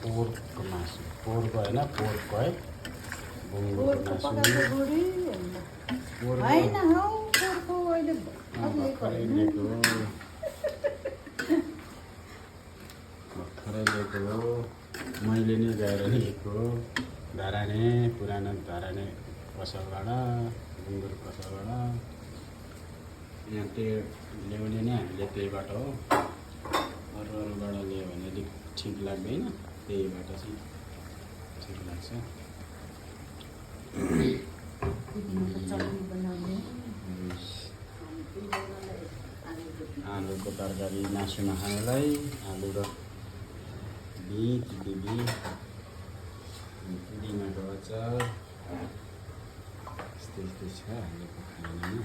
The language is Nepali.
पोर्कको मासु पोर्कको होइन पोर्कको है बुङ्गुरको मासु भर्खरै लिएको हो मैले नै गएर लिएको धराने पुरानो धराने पसलबाट बुङ्गुर पसलबाट यहाँ त्यो ल्याउने नै हामीले त्यहीबाट हो अरूबाट ल्यायो भने अलिक ठिक लाग्दैन त्यहीबाट चाहिँ ठिक लाग्छ आलुको तरकारी मासुमा खानलाई आलु र बिट पुदिनाको अचार यस्तै यस्तै छ अहिलेको खानामा